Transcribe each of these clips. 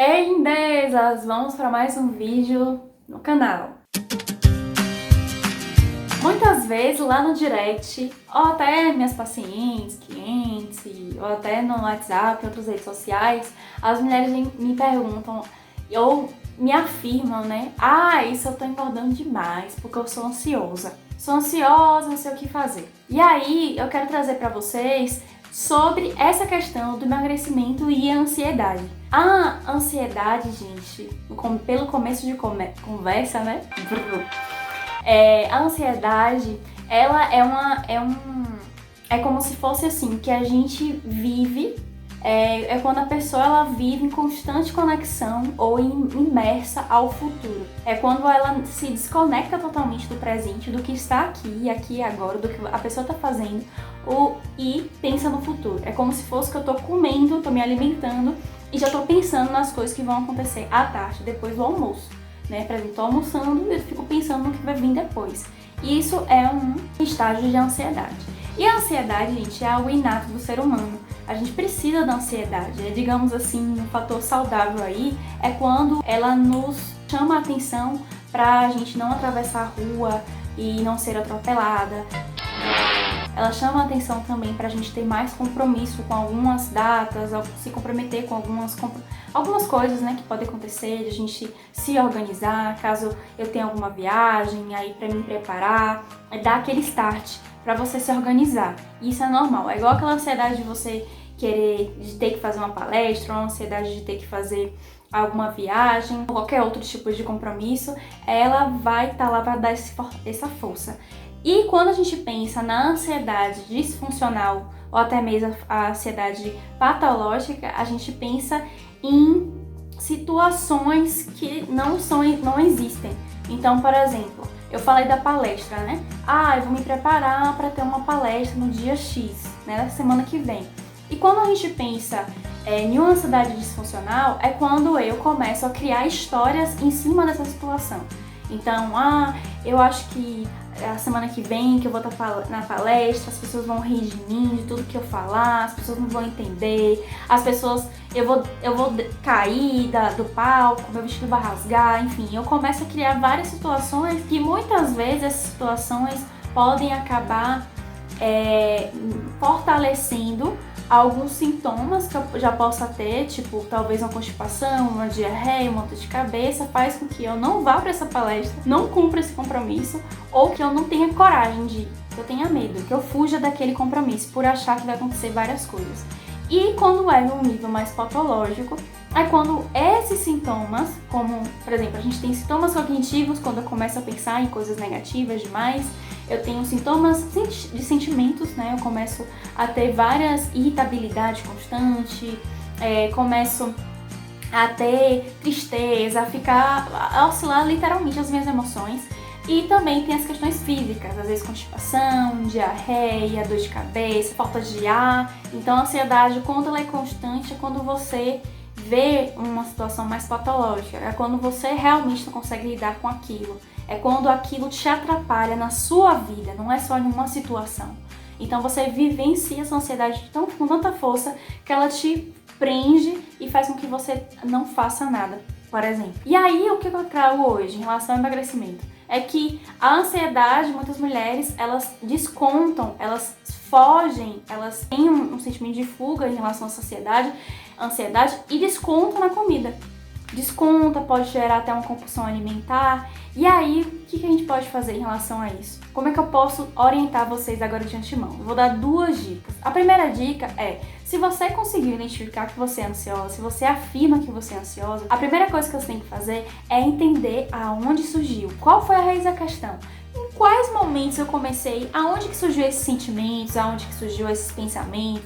Ei, lindezas! Vamos para mais um vídeo no canal. Muitas vezes lá no direct, ou até minhas pacientes, clientes, ou até no WhatsApp, em outras redes sociais, as mulheres me perguntam ou me afirmam, né? Isso eu tô engordando demais porque eu sou ansiosa. Sou ansiosa, não sei o que fazer. E aí eu quero trazer para vocês sobre essa questão do emagrecimento e a ansiedade. A ansiedade, gente, pelo começo de conversa, né? A ansiedade, ela é como se fosse assim, que a gente vive, é quando a pessoa ela vive em constante conexão ou imersa ao futuro. É quando ela se desconecta totalmente do presente, do que está aqui e agora, do que a pessoa está fazendo, e pensa no futuro. É como se fosse que eu tô comendo, tô me alimentando e já tô pensando nas coisas que vão acontecer à tarde, depois do almoço. Né? Por exemplo, tô almoçando e eu fico pensando no que vai vir depois. E isso é um estágio de ansiedade. E a ansiedade, gente, é algo inato do ser humano. A gente precisa da ansiedade. Digamos assim, um fator saudável aí é quando ela nos chama a atenção pra gente não atravessar a rua e não ser atropelada. Ela chama a atenção também para a gente ter mais compromisso com algumas datas, se comprometer com algumas coisas, né, que podem acontecer, de a gente se organizar, caso eu tenha alguma viagem, aí para me preparar, dar aquele start para você se organizar. E isso é normal, é igual aquela ansiedade de você de ter que fazer uma palestra, ou a ansiedade de ter que fazer alguma viagem, ou qualquer outro tipo de compromisso, ela vai estar lá para dar essa força. E quando a gente pensa na ansiedade disfuncional ou até mesmo a ansiedade patológica, a gente pensa em situações que não existem. Então, por exemplo, eu falei da palestra, né? Eu vou me preparar para ter uma palestra no dia X, né? Na semana que vem. E quando a gente pensa em uma ansiedade disfuncional, é quando eu começo a criar histórias em cima dessa situação. Então, eu acho que a semana que vem que eu vou estar na palestra, as pessoas vão rir de mim, de tudo que eu falar, as pessoas não vão entender, eu vou cair do palco, meu vestido vai rasgar, enfim, eu começo a criar várias situações que muitas vezes essas situações podem acabar fortalecendo alguns sintomas que eu já possa ter, tipo, talvez uma constipação, uma diarreia, uma dor de cabeça, faz com que eu não vá para essa palestra, não cumpra esse compromisso, ou que eu não tenha coragem de ir, que eu tenha medo, que eu fuja daquele compromisso por achar que vai acontecer várias coisas. E quando é um nível mais patológico, é quando esses sintomas, como, por exemplo, a gente tem sintomas cognitivos quando eu começo a pensar em coisas negativas demais, eu tenho sintomas de sentimentos, né? Eu começo a ter várias irritabilidade constante, começo a ter tristeza, a oscilar literalmente as minhas emoções. E também tem as questões físicas, às vezes constipação, diarreia, dor de cabeça, falta de ar. Então a ansiedade, quando ela é constante, é quando você vê uma situação mais patológica, é quando você realmente não consegue lidar com aquilo. É quando aquilo te atrapalha na sua vida, não é só em uma situação. Então você vivencia essa ansiedade com tanta força que ela te prende e faz com que você não faça nada, por exemplo. E aí, o que eu trago hoje em relação ao emagrecimento? É que a ansiedade, muitas mulheres, elas descontam, elas fogem, elas têm um sentimento de fuga em relação à ansiedade e descontam na comida. Desconta, pode gerar até uma compulsão alimentar. E aí, o que a gente pode fazer em relação a isso? Como é que eu posso orientar vocês agora de antemão? Eu vou dar 2 dicas. A primeira dica é, se você conseguiu identificar que você é ansiosa, se você afirma que você é ansiosa, a primeira coisa que você tem que fazer é entender aonde surgiu, qual foi a raiz da questão. Em quais momentos eu comecei, aonde que surgiu esses sentimentos, aonde que surgiu esses pensamentos,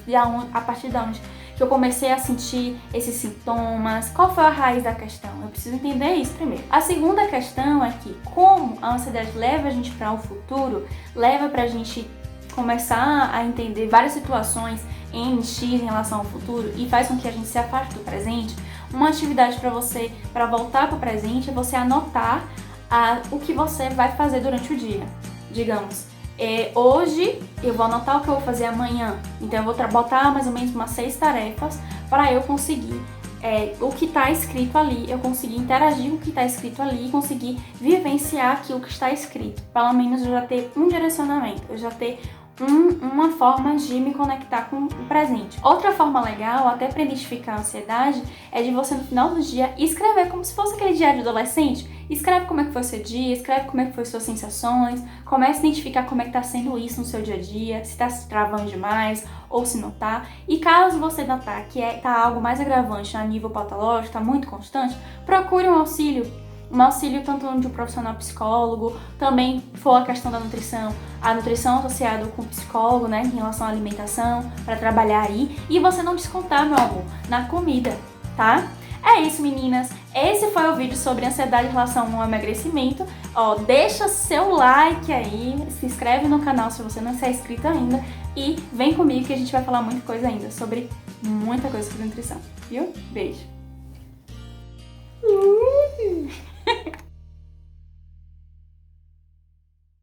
a partir de onde que eu comecei a sentir esses sintomas, qual foi a raiz da questão? Eu preciso entender isso primeiro. A segunda questão é que como a ansiedade leva a gente para o futuro, leva pra gente começar a entender várias situações em X em relação ao futuro e faz com que a gente se afaste do presente, uma atividade para você, para voltar para o presente, é você anotar o que você vai fazer durante o dia. Digamos, hoje eu vou anotar o que eu vou fazer amanhã, então eu vou botar mais ou menos umas 6 tarefas para eu conseguir o que está escrito ali, eu conseguir interagir com o que está escrito ali e conseguir vivenciar aquilo que está escrito. Pelo menos eu já ter um direcionamento, eu já ter uma forma de me conectar com o presente. Outra forma legal, até para identificar a ansiedade, é de você no final do dia escrever como se fosse aquele diário de adolescente. Escreve como é que foi o seu dia, escreve como é que foi suas sensações, comece a identificar como é que tá sendo isso no seu dia a dia, se tá se travando demais ou se não tá. E caso você notar que tá algo mais agravante a nível patológico, tá muito constante, procure um auxílio tanto de um profissional psicólogo, também for a questão da nutrição, a nutrição associada com o psicólogo, né, em relação à alimentação, para trabalhar aí, e você não descontar, meu amor, na comida, tá? É isso, meninas. Esse foi o vídeo sobre ansiedade em relação ao emagrecimento. Ó, deixa seu like aí, se inscreve no canal se você não está inscrito ainda e vem comigo que a gente vai falar muita coisa ainda sobre nutrição, viu? Beijo!